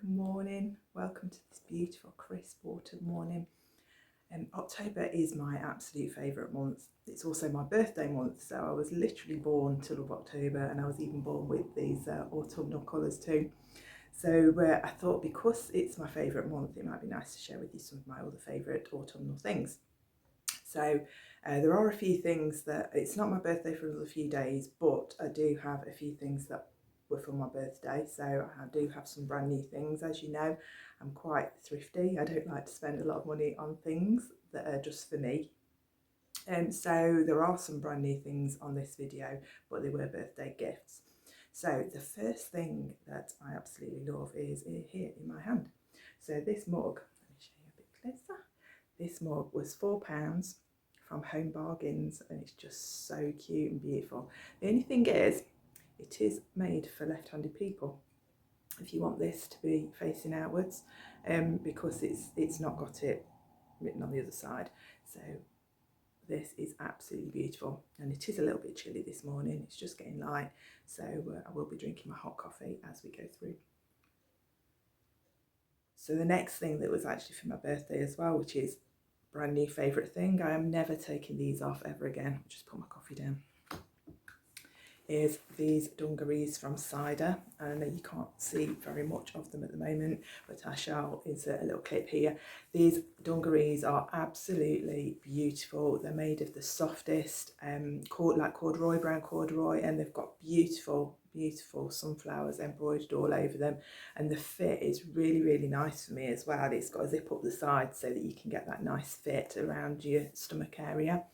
Good morning, welcome to this beautiful crisp autumn morning. October is my absolute favourite month. It's also my birthday month, so I was literally born till of October, and I was even born with these autumnal colours too. So I thought because it's my favourite month, it might be nice to share with you some of my other favourite autumnal things. So there are a few things that, it's not my birthday for another few days, but I do have a few things that were for my birthday. So I do have some brand new things. As you know, I'm quite thrifty. I don't like to spend a lot of money on things that are just for me. So there are some brand new things on this video, but they were birthday gifts. So the first thing that I absolutely love is here in my hand. So this mug, let me show you a bit closer. This mug was £4 from Home Bargains, and it's just so cute and beautiful. The only thing is, it is made for left-handed people. If you want this to be facing outwards, because it's not got it written on the other side. So this is absolutely beautiful, and it is a little bit chilly this morning. It's just getting light, so I will be drinking my hot coffee as we go through. So the next thing that was actually for my birthday as well, which is a brand new favourite thing, I am never taking these off ever again. I'll just put my coffee down. Is these dungarees from Cider. I know you can't see very much of them at the moment, but I shall insert a little clip here. These dungarees are absolutely beautiful. They're made of the softest like corduroy, brown corduroy, and they've got beautiful sunflowers embroidered all over them, and the fit is really nice for me as well. It's got a zip up the side so that you can get that nice fit around your stomach area.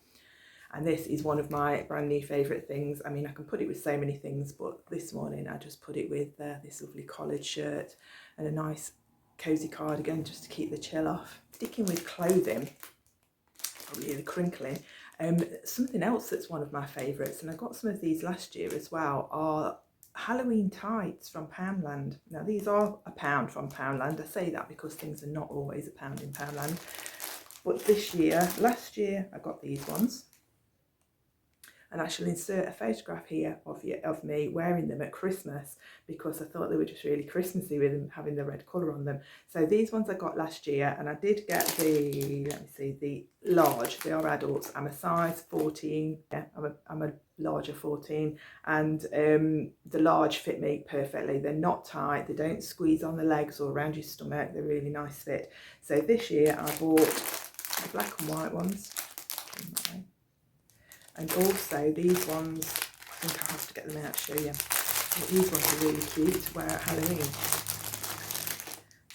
And this is one of my brand new favourite things. I mean, I can put it with so many things, but this morning I just put it with this lovely collared shirt and a nice cosy cardigan just to keep the chill off. Sticking with clothing, probably the crinkling. Something else that's one of my favourites, and I got some of these last year as well, are Halloween tights from Poundland. Now these are £1 from Poundland. I say that because things are not always £1 in Poundland. But last year I got these ones. And I shall insert a photograph here of me wearing them at Christmas, because I thought they were just really Christmassy with them having the red colour on them. So these ones I got last year, and I did get the large. They are adults. I'm a size 14. Yeah, I'm a larger 14, and the large fit me perfectly. They're not tight. They don't squeeze on the legs or around your stomach. They're really nice fit. So this year I bought the black and white ones. And also these ones, I think I have to get them out to show you. But these ones are really cute to wear at Halloween.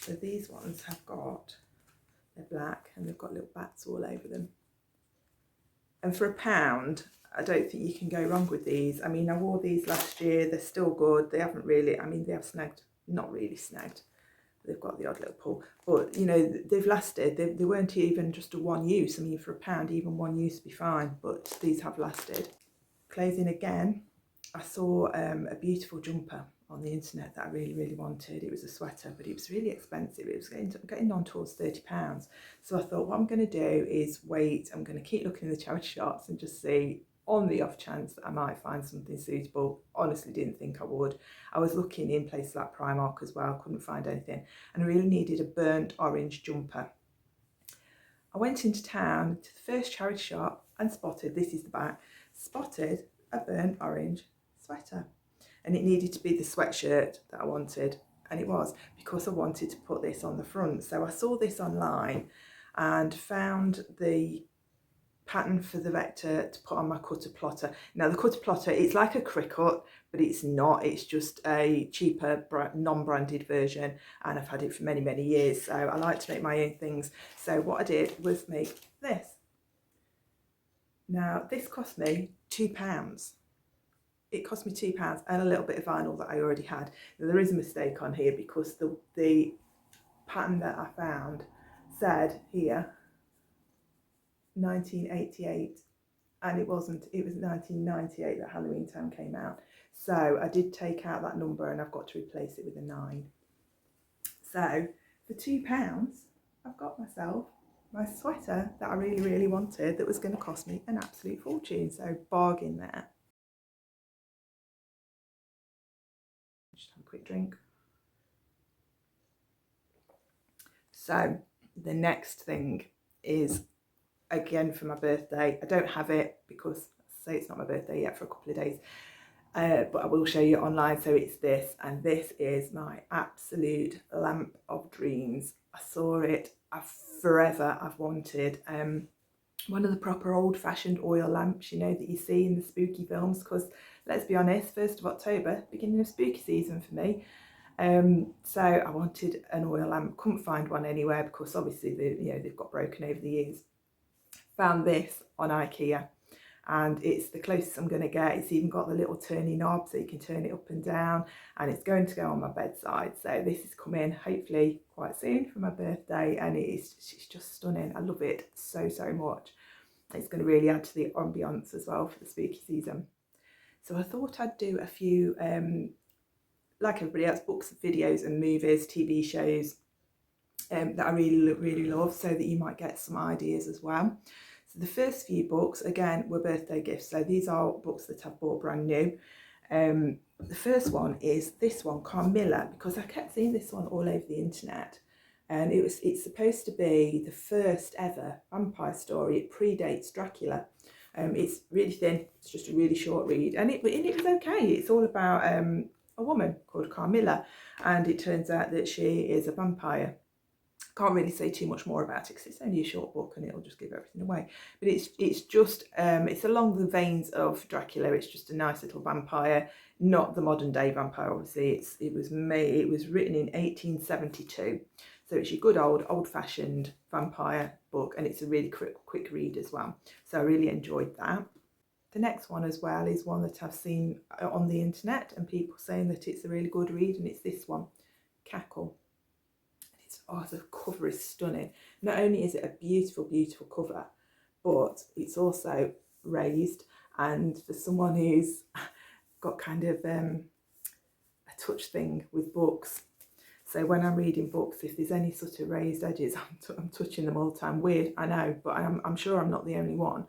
So these ones they're black, and they've got little bats all over them. And for £1, I don't think you can go wrong with these. I mean, I wore these last year. They're still good. They haven't really, I mean, they have snagged, not really snagged. They've got the odd little pull, but you know, they've lasted. They weren't even just a one use. I mean, for £1, even one use would be fine, but these have lasted. Clothing again, I saw a beautiful jumper on the internet that I really wanted. It was a sweater, but it was really expensive. It was getting on towards £30. So I thought, what I'm going to do is wait. I'm going to keep looking in the charity shops and just see, on the off chance that I might find something suitable. Honestly didn't think I would. I was looking in places like Primark as well, couldn't find anything, and I really needed a burnt orange jumper. I went into town to the first charity shop and spotted a burnt orange sweater, and it needed to be the sweatshirt that I wanted, and it was, because I wanted to put this on the front. So I saw this online and found the pattern for the vector to put on my cutter plotter. Now the cutter plotter, it's like a Cricut, but it's not. It's just a cheaper non-branded version, and I've had it for many years, so I like to make my own things. So what I did was make this. Now this cost me £2. It cost me £2 and a little bit of vinyl that I already had. Now there is a mistake on here, because the pattern that I found said here 1988, and it wasn't. It was 1998 that Halloween Town came out. So I did take out that number, and I've got to replace it with a 9. So for £2, I've got myself my sweater that I really wanted, that was going to cost me an absolute fortune. So bargain there. Just have a quick drink. So the next thing is, again, for my birthday. I don't have it because, say, it's not my birthday yet for a couple of days, but I will show you online. So it's this, and this is my absolute lamp of dreams. I saw it, I've wanted one of the proper old-fashioned oil lamps, you know, that you see in the spooky films, because let's be honest, 1st of October, beginning of spooky season for me. So I wanted an oil lamp, couldn't find one anywhere because obviously they've got broken over the years. Found this on IKEA, and it's the closest I'm going to get. It's even got the little turny knob so you can turn it up and down, and it's going to go on my bedside. So this is coming hopefully quite soon for my birthday, and it's just stunning. I love it so much. It's going to really add to the ambience as well for the spooky season. So I thought I'd do a few, like everybody else, books, videos and movies, TV shows that I really love, so that you might get some ideas as well. So the first few books, again, were birthday gifts. So these are books that I've bought brand new. The first one is this one, Carmilla, because I kept seeing this one all over the internet. And it's supposed to be the first ever vampire story. It predates Dracula. It's really thin. It's just a really short read, and it was okay. It's all about a woman called Carmilla, and it turns out that she is a vampire. Can't really say too much more about it because it's only a short book and it'll just give everything away. But it's just it's along the veins of Dracula. It's just a nice little vampire, not the modern day vampire. Obviously, it was written in 1872, so it's your good old fashioned vampire book, and it's a really quick read as well. So I really enjoyed that. The next one as well is one that I've seen on the internet and people saying that it's a really good read, and it's this one, Cackle. The cover is stunning. Not only is it a beautiful cover, but it's also raised, and for someone who's got kind of a touch thing with books, so when I'm reading books, if there's any sort of raised edges, I'm touching them all the time. Weird, I know, but I'm sure I'm not the only one.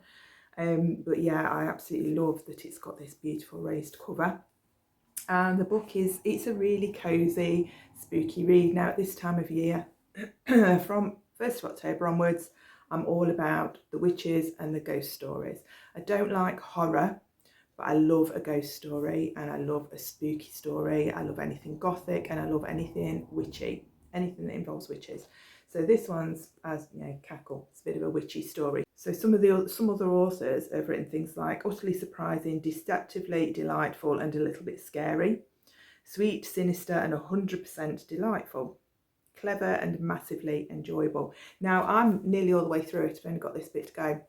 But yeah, I absolutely love that it's got this beautiful raised cover. And the book it's a really cosy, spooky read. Now at this time of year, from 1st of October onwards, I'm all about the witches and the ghost stories. I don't like horror, but I love a ghost story, and I love a spooky story. I love anything gothic, and I love anything witchy, anything that involves witches. So this one's, as you know, Cackle. It's a bit of a witchy story. So some other authors have written things like utterly surprising, deceptively delightful, and a little bit scary, sweet, sinister, and 100% delightful, clever, and massively enjoyable. Now I'm nearly all the way through it. I've only got this bit to go,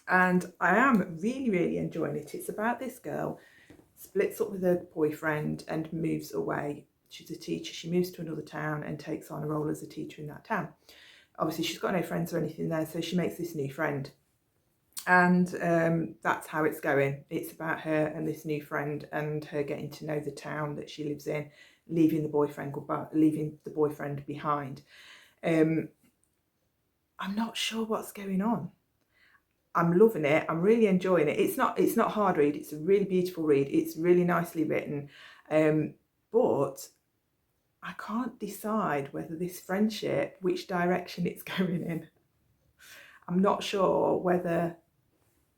and I am really enjoying it. It's about this girl splits up with her boyfriend and moves away. She's a teacher. She moves to another town and takes on a role as a teacher in that town. Obviously, she's got no friends or anything there, so she makes this new friend. And that's how it's going. It's about her and this new friend, and her getting to know the town that she lives in, leaving the boyfriend behind. I'm not sure what's going on. I'm loving it. I'm really enjoying it. It's not a hard read. It's a really beautiful read. It's really nicely written. But I can't decide whether this friendship, which direction it's going in. I'm not sure whether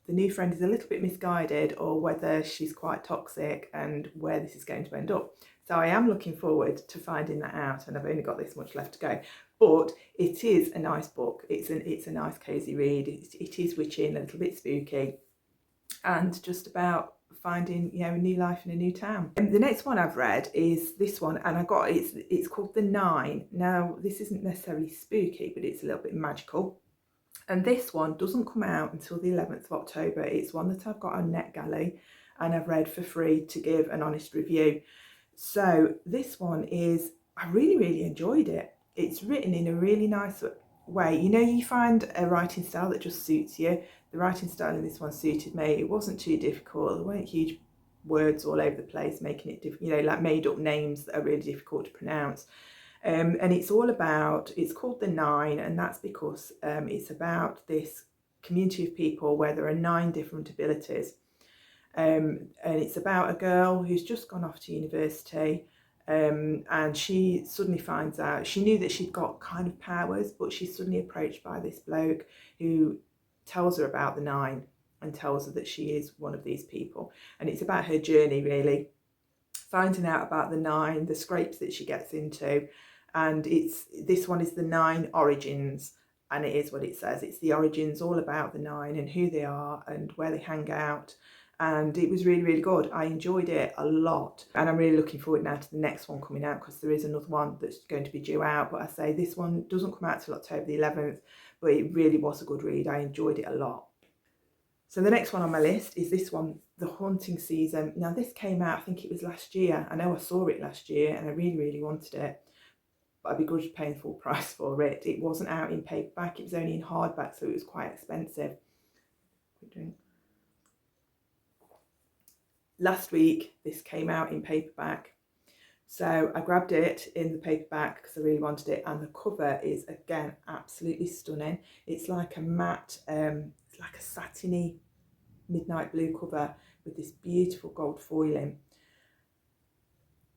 the new friend is a little bit misguided or whether she's quite toxic, and where this is going to end up. So I am looking forward to finding that out, and I've only got this much left to go. But it is a nice book. It's a nice cosy read. It is witchy and a little bit spooky, and just about finding, you know, a new life in a new town. And the next one I've read is this one, and it's called The Nine. Now this isn't necessarily spooky, but it's a little bit magical. And this one doesn't come out until the 11th of October. It's one that I've got on NetGalley, and I've read for free to give an honest review. So this one is, I really enjoyed it. It's written in a really nice way. You know, you find a writing style that just suits you. The writing style in this one suited me. It wasn't too difficult. There weren't huge words all over the place, making it difficult, you know, like made up names that are really difficult to pronounce. And it's called The Nine, and that's because it's about this community of people where there are 9 different abilities. And it's about a girl who's just gone off to university. and she suddenly finds out, she knew that she'd got kind of powers, but she's suddenly approached by this bloke who tells her about the nine and tells her that she is one of these people. And it's about her journey, really, finding out about the nine, the scrapes that she gets into. And this one is the nine origins, and it is what it says. It's the origins, all about the nine and who they are and where they hang out. And it was really, really good. I enjoyed it a lot, and I'm really looking forward now to the next one coming out, because there is another one that's going to be due out. But I say this one doesn't come out till October the 11th, but it really was a good read. I enjoyed it a lot. So the next one on my list is this one, The Haunting Season. Now this came out, I think it was last year. I know I saw it last year and I really, really wanted it, but I begrudged paying full price for it. It wasn't out in paperback, it was only in hardback, so it was quite expensive. Quick drink. Last week this came out in paperback, so I grabbed it in the paperback because I really wanted it, and the cover is again absolutely stunning. It's like a matte, it's like a satiny midnight blue cover with this beautiful gold foiling.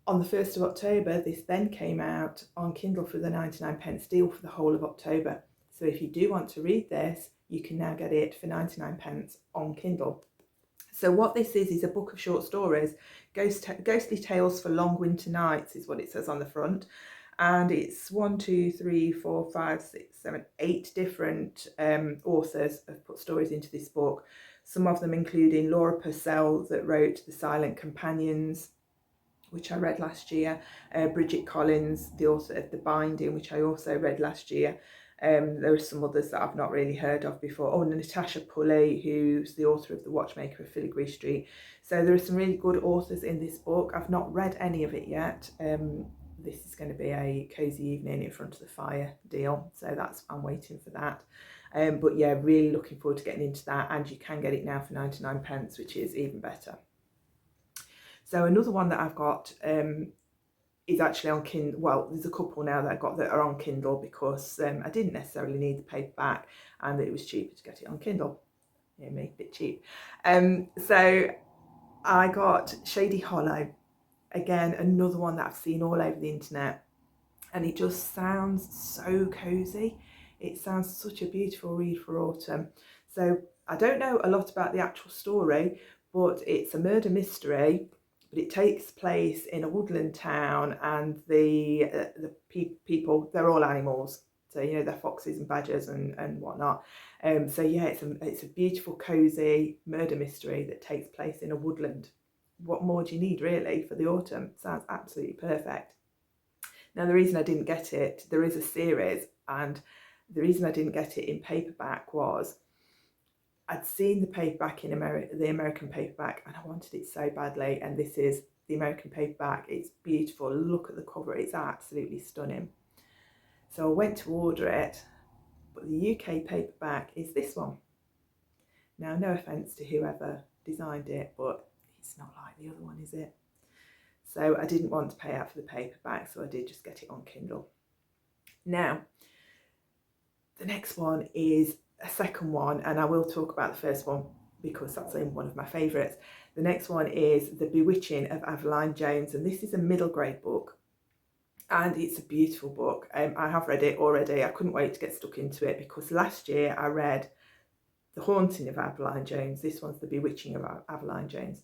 On the 1st of October this then came out on Kindle for the 99p deal for the whole of October. So if you do want to read this, you can now get it for 99p on Kindle. So what this is a book of short stories, ghostly tales for long winter nights is what it says on the front. And it's 1, 2, 3, 4, 5, 6, 7, 8 different authors have put stories into this book. Some of them including Laura Purcell, that wrote The Silent Companions, which I read last year, Bridget Collins, the author of The Binding, which I also read last year. There are some others that I've not really heard of before. Oh, and Natasha Pulley, who's the author of The Watchmaker of Filigree Street. So there are some really good authors in this book. I've not read any of it yet. This is going to be a cosy evening in front of the fire deal, so I'm waiting for that. But yeah, really looking forward to getting into that, and you can get it now for 99p, which is even better. So another one that I've got is actually on Kindle. Well, there's a couple now that I've got that are on Kindle because I didn't necessarily need the paperback, and it was cheaper to get it on Kindle. Yeah, me, a bit cheap. So I got Shady Hollow. Again, another one that I've seen all over the internet, and it just sounds so cozy. It sounds such a beautiful read for autumn. So I don't know a lot about the actual story, but it's a murder mystery, but it takes place in a woodland town, and the people, they're all animals. So, you know, they're foxes and badgers and whatnot. So yeah, it's a beautiful, cozy murder mystery that takes place in a woodland. What more do you need really for the autumn? Sounds absolutely perfect. Now the reason I didn't get it, there is a series, and the reason I didn't get it in paperback was I'd seen the paperback in the American paperback, and I wanted it so badly, and this is the American paperback. It's beautiful. Look at the cover, it's absolutely stunning. So I went to order it, but the UK paperback is this one. Now, no offence to whoever designed it, but it's not like the other one, is it? So I didn't want to pay out for the paperback, so I did just get it on Kindle. Now, the next one is a second one, and I will talk about the first one because that's one of my favourites. The next one is The Bewitching of Avalon Jones, and this is a middle grade book, and it's a beautiful book. I have read it already. I couldn't wait to get stuck into it because last year I read The Haunting of Avalon Jones. This one's The Bewitching of Avalon Jones.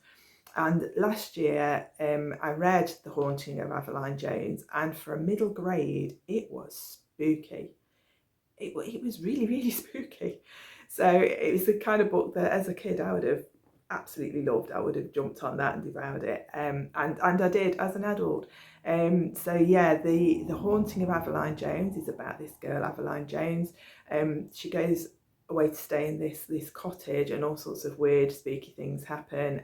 And last year I read The Haunting of Avalon Jones, and for a middle grade it was spooky. It was really, really spooky. So it was the kind of book that as a kid I would have absolutely loved. I would have jumped on that and devoured it, and I did as an adult. So yeah, the Haunting of Avalon Jones is about this girl, Avalon Jones. She goes away to stay in this cottage, and all sorts of weird spooky things happen.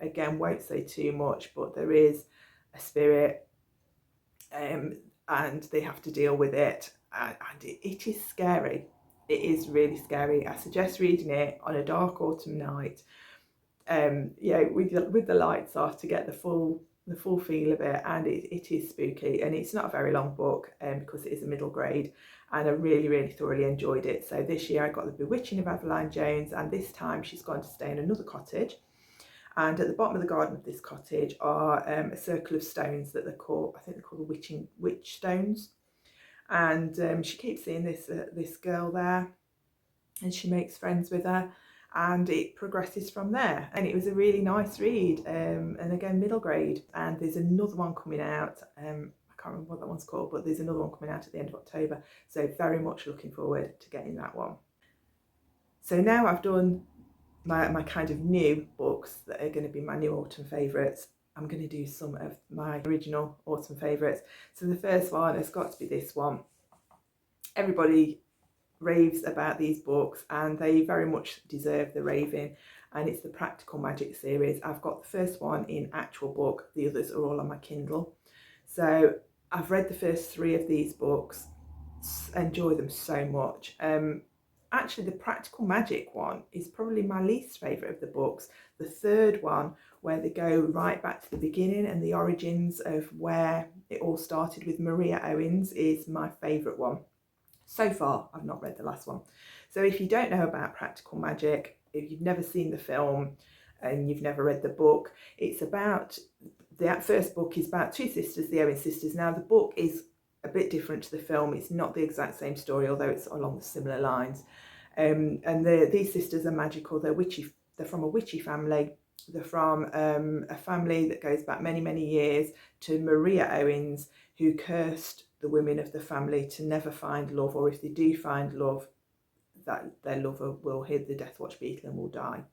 Again, won't say too much, but there is a spirit, and they have to deal with it, and it is scary. It is really scary. I suggest reading it on a dark autumn night, with the lights off, to get the full feel of it. And it is spooky, and it's not a very long book because it is a middle grade, and I really, really thoroughly enjoyed it. So this year I got The Bewitching of Avalon Jones, and this time she's gone to stay in another cottage, And at the bottom of the garden of this cottage are a circle of stones that they're called, I think they're called the witch stones. And she keeps seeing this girl there, and she makes friends with her, and it progresses from there. And it was a really nice read, and again, middle grade. And there's another one coming out. I can't remember what that one's called, but there's another one coming out at the end of October. So very much looking forward to getting that one. So now I've done my kind of new books that are going to be my new autumn favourites. I'm going to do some of my original autumn favourites. So the first one has got to be this one. Everybody raves about these books, and they very much deserve the raving, and it's the Practical Magic series. I've got the first one in actual book, the others are all on my Kindle. So I've read the first 3 of these books, enjoy them so much. Actually, the Practical Magic one is probably my least favourite of the books. The third one, where they go right back to the beginning and the origins of where it all started with Maria Owens, is my favourite one. So far, I've not read the last one. So if you don't know about Practical Magic, if you've never seen the film and you've never read the book, it's about, the first book is about 2 sisters, the Owens sisters. Now, the book is a bit different to the film. It's not the exact same story, although it's along the similar lines. And these sisters are magical. They're witchy. They're from a witchy family. They're from a family that goes back many, many years to Maria Owens, who cursed the women of the family to never find love, or if they do find love, that their lover will hit the Death Watch beetle and will die.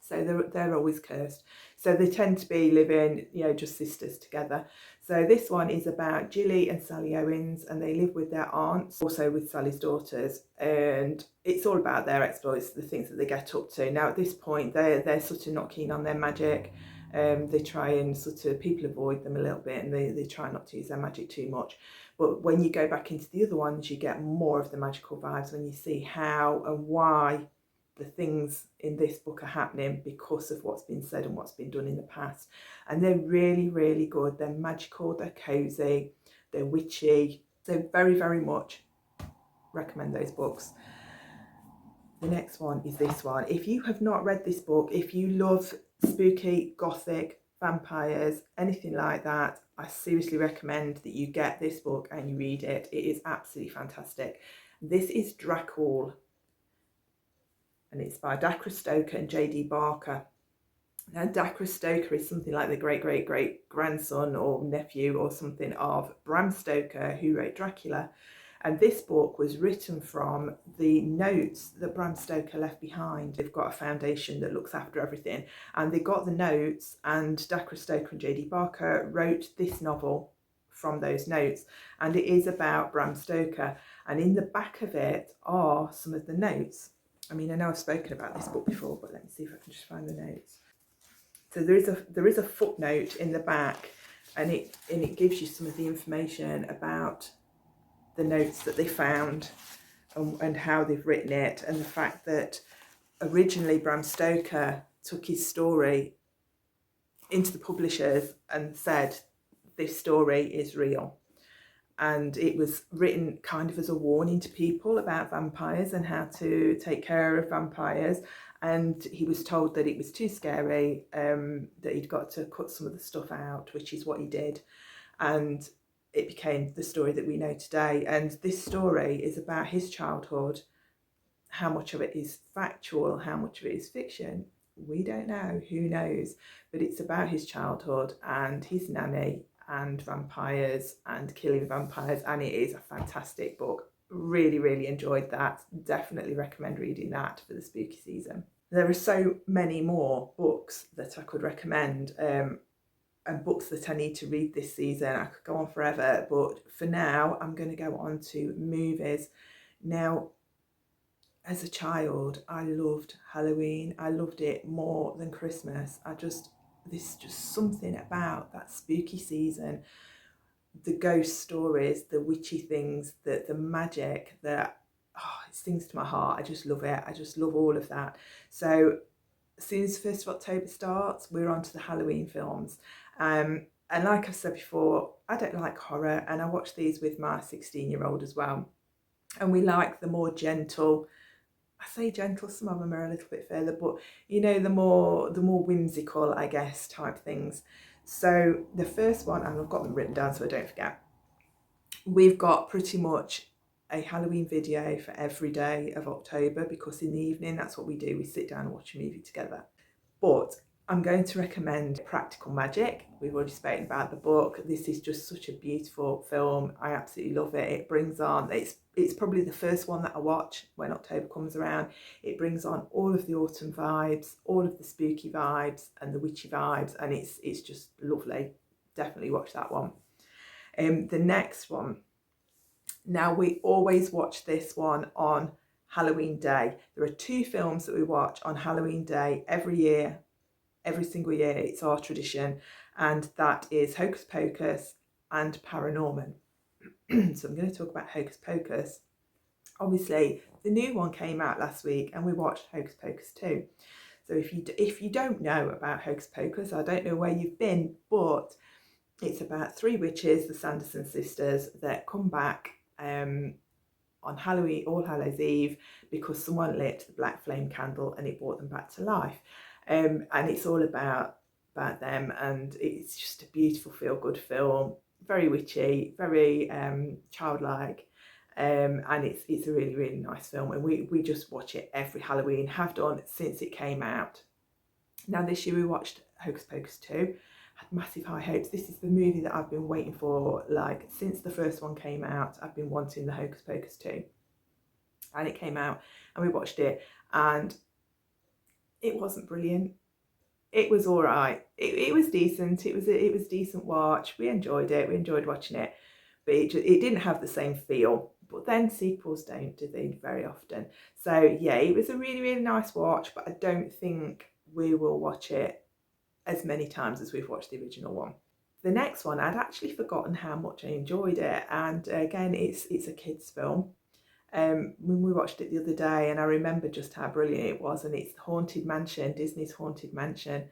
So they're always cursed. So they tend to be living, just sisters together. So this one is about Gilly and Sally Owens, and they live with their aunts, also with Sally's daughters. And it's all about their exploits, the things that they get up to. Now at this point, they're sort of not keen on their magic. They try and people avoid them a little bit, and they try not to use their magic too much. But when you go back into the other ones, you get more of the magical vibes when you see how and why the things in this book are happening because of what's been said and what's been done in the past. And they're really, really good. They're magical, they're cozy, they're witchy. So very, very much recommend those books. The next one is this one. If you have not read this book, if you love spooky, gothic, vampires, anything like that, I seriously recommend that you get this book and you read it. It is absolutely fantastic. This is Dracul, and it's by Dacre Stoker and J.D. Barker. Now, Dacre Stoker is something like the great-great-great-grandson or nephew or something of Bram Stoker, who wrote Dracula. And this book was written from the notes that Bram Stoker left behind. They've got a foundation that looks after everything, and they got the notes, and Dacre Stoker and J.D. Barker wrote this novel from those notes, and it is about Bram Stoker. And in the back of it are some of the notes. I mean, I know I've spoken about this book before, but let me see if I can just find the notes. So there is a footnote in the back, and it gives you some of the information about the notes that they found and how they've written it, and the fact that originally Bram Stoker took his story into the publishers and said, this story is real. And it was written kind of as a warning to people about vampires and how to take care of vampires. And he was told that it was too scary, that he'd got to cut some of the stuff out, which is what he did. And it became the story that we know today. And this story is about his childhood. How much of it is factual, how much of it is fiction, we don't know, who knows. But it's about his childhood and his nanny and vampires and killing vampires, and it is a fantastic book. Really, really enjoyed that. Definitely recommend reading that for the spooky season. There are so many more books that I could recommend, and books that I need to read this season. I could go on forever, but for now I'm going to go on to movies. Now, as a child, I loved Halloween. I loved it more than Christmas. There's just something about that spooky season, the ghost stories, the witchy things, the magic, it stings to my heart. I just love it. I just love all of that. So as soon as the 1st of October starts, we're on to the Halloween films. And like I've said before, I don't like horror, and I watch these with my 16-year-old as well. And we like the more gentle I say gentle, some of them are a little bit further, but you know, the more whimsical, I guess, type things. So the first one, and I've got them written down so I don't forget, we've got pretty much a Halloween video for every day of October, because in the evening, that's what we do. We sit down and watch a movie together. But I'm going to recommend Practical Magic. We've already spoken about the book. This is just such a beautiful film. I absolutely love it. It brings on, it's probably the first one that I watch when October comes around. It brings on all of the autumn vibes, all of the spooky vibes and the witchy vibes, and it's just lovely. Definitely watch that one. The next one, now we always watch this one on Halloween Day. There are 2 films that we watch on Halloween Day every year, every single year. It's our tradition, and that is Hocus Pocus and Paranorman. So I'm going to talk about Hocus Pocus. Obviously, the new one came out last week and we watched Hocus Pocus 2. So if you don't know about Hocus Pocus, I don't know where you've been, but it's about 3 witches, the Sanderson sisters, that come back on Halloween, All Hallows Eve, because someone lit the black flame candle and it brought them back to life. And it's all about them, and it's just a beautiful feel-good film, very witchy, very childlike, and it's a really, really nice film, and we just watch it every Halloween, have done since it came out. Now this year we watched Hocus Pocus 2, had massive high hopes. This is the movie that I've been waiting for, like, since the first one came out. I've been wanting the Hocus Pocus 2, and it came out and we watched it, and it wasn't brilliant. It was all right. It was decent. It was decent watch. We enjoyed it. We enjoyed watching it, but it didn't have the same feel. But then sequels don't, do they, very often? So yeah, it was a really, really nice watch, but I don't think we will watch it as many times as we've watched the original one. The next one, I'd actually forgotten how much I enjoyed it, and again, it's a kids' film. When we watched it the other day, and I remember just how brilliant it was, and it's Haunted Mansion, Disney's Haunted Mansion,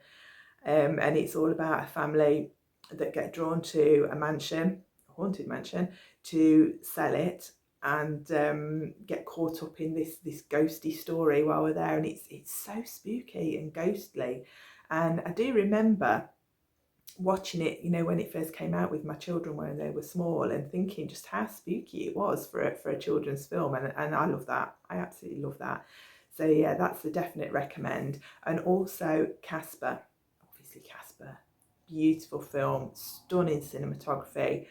and it's all about a family that get drawn to a mansion, a haunted mansion, to sell it, and get caught up in this ghosty story while we're there, and it's so spooky and ghostly. And I do remember watching it, you know, when it first came out with my children when they were small, and thinking just how spooky it was for a children's film, and I love that. I absolutely love that. So yeah, that's a definite recommend. And also Casper, obviously Casper, beautiful film, stunning cinematography.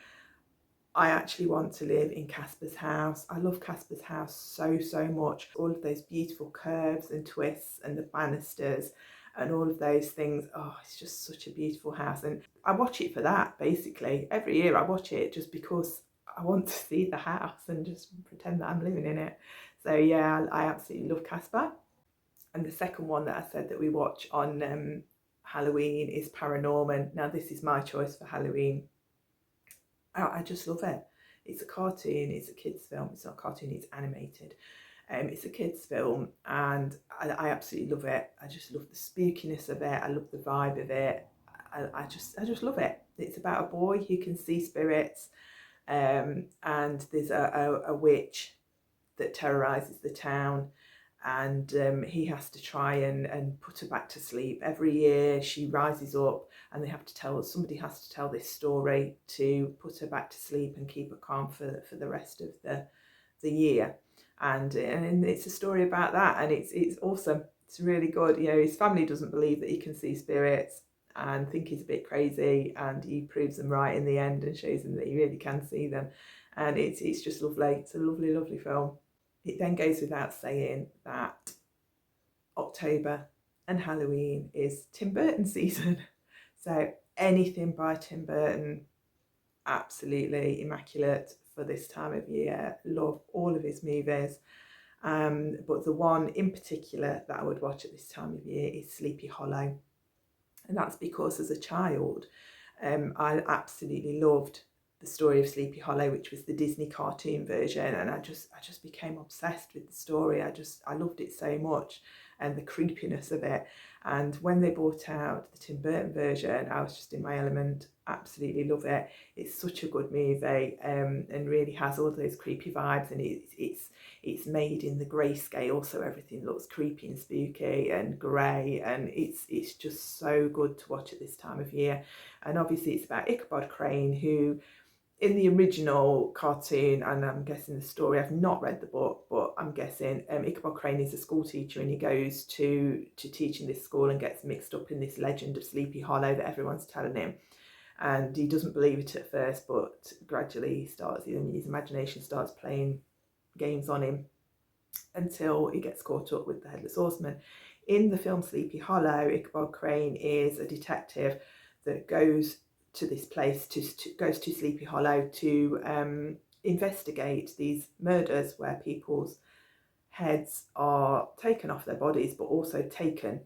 I actually want to live in Casper's house. I love Casper's house so much. All of those beautiful curves and twists and the banisters and all of those things. Oh, it's just such a beautiful house, and I watch it for that. Basically every year I watch it just because I want to see the house and just pretend that I'm living in it. So yeah, I absolutely love Casper. And the second one that I said that we watch on Halloween is Paranorman. Now this is my choice for Halloween. I just love it. It's a cartoon, it's a kids film. It's not a cartoon, it's animated. It's a kids film, and I absolutely love it. I just love the spookiness of it. I love the vibe of it. I just love it. It's about a boy who can see spirits, and there's a witch that terrorizes the town, and he has to try and put her back to sleep. Every year she rises up, and somebody has to tell this story to put her back to sleep and keep her calm for the rest of the year. And it's a story about that, and it's awesome. It's really good. You know, his family doesn't believe that he can see spirits and think he's a bit crazy, and he proves them right in the end and shows them that he really can see them, and it's just lovely. It's a lovely film. It then goes without saying that October and Halloween is Tim Burton season. So anything by Tim Burton, absolutely immaculate for this time of year. Love all of his movies. But the one in particular that I would watch at this time of year is Sleepy Hollow. And that's because as a child, I absolutely loved the story of Sleepy Hollow, which was the Disney cartoon version, and I just became obsessed with the story. I loved it so much, and the creepiness of it. And when they brought out the Tim Burton version, I was just in my element. absolutely love it. It's such a good movie, and really has all those creepy vibes, and it's made in the grayscale, so everything looks creepy and spooky and grey, and it's just so good to watch at this time of year. And obviously it's about Ichabod Crane, who in the original cartoon, and I'm guessing the story, I've not read the book, but I'm guessing Ichabod Crane is a school teacher, and he goes to teach in this school and gets mixed up in this legend of Sleepy Hollow that everyone's telling him. And he doesn't believe it at first, but gradually he starts, his imagination starts playing games on him until he gets caught up with the Headless Horseman. In the film Sleepy Hollow, Ichabod Crane is a detective that goes to this place, goes to Sleepy Hollow to investigate these murders where people's heads are taken off their bodies, but also taken.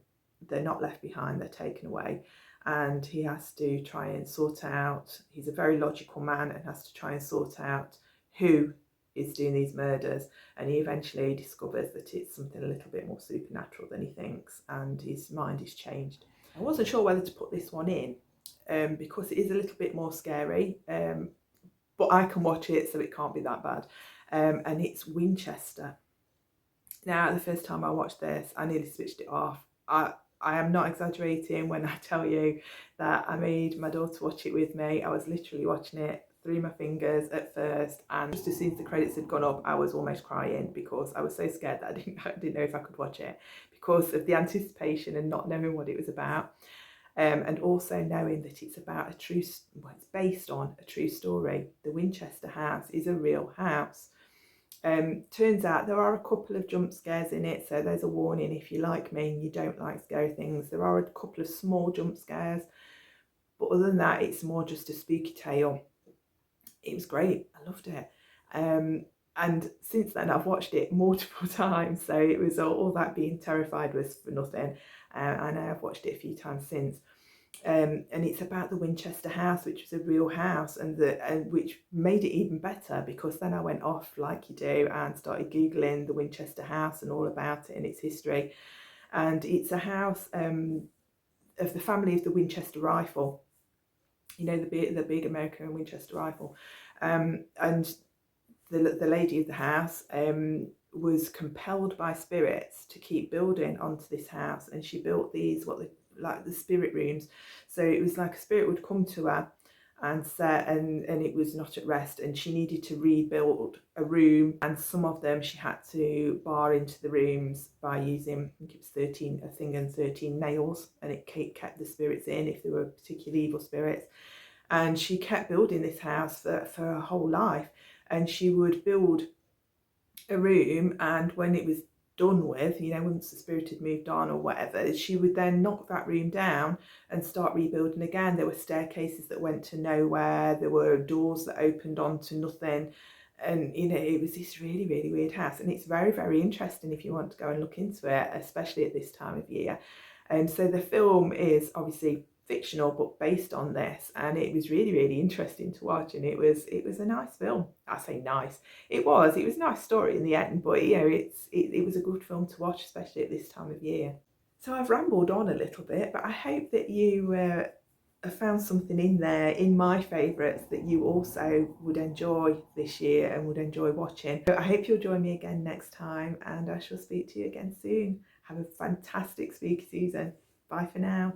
They're not left behind, they're taken away. And he has to try and sort out, he's a very logical man, and has to try and sort out who is doing these murders. And he eventually discovers that it's something a little bit more supernatural than he thinks, and his mind is changed. I wasn't sure whether to put this one in because it is a little bit more scary, but I can watch it, so it can't be that bad. And it's Winchester. Now, the first time I watched this, I nearly switched it off. I am not exaggerating when I tell you that I made my daughter watch it with me. I was literally watching it through my fingers at first, and just as soon as the credits had gone up, I was almost crying because I was so scared that I didn't know if I could watch it because of the anticipation and not knowing what it was about. And also knowing that it's about it's based on a true story. The Winchester house is a real house. Turns out there are a couple of jump scares in it, so there's a warning if you like me and you don't like scary things. There are a couple of small jump scares, but other than that, it's more just a spooky tale. It was great. I loved it. And since then, I've watched it multiple times, so it was all that being terrified was for nothing. And I've watched it a few times since. And it's about the Winchester house, which was a real house, and which made it even better because then I went off like you do and started Googling the Winchester house and all about it and its history. And it's a house of the family of the Winchester rifle, you know, the big American Winchester rifle. And the lady of the house was compelled by spirits to keep building onto this house, and she built these like the spirit rooms. So it was like a spirit would come to her and it was not at rest, and she needed to rebuild a room, and some of them she had to bar into the rooms by using, I think it was 13 nails, and it kept the spirits in if they were particularly evil spirits. And she kept building this house for her whole life, and she would build a room, and when it was done with, you know, once the spirit had moved on or whatever, she would then knock that room down and start rebuilding again. There were staircases that went to nowhere, there were doors that opened onto nothing, and you know, it was this really, really weird house. And it's very, very interesting if you want to go and look into it, especially at this time of year. And so the film is obviously fictional but based on this, and it was really, really interesting to watch, and it was a nice film. I say nice, it was a nice story in the end, but you know, it was a good film to watch, especially at this time of year. So I've rambled on a little bit, but I hope that you have found something in there, in my favourites, that you also would enjoy this year and would enjoy watching. So I hope you'll join me again next time, and I shall speak to you again soon. Have a fantastic spooky season. Bye for now.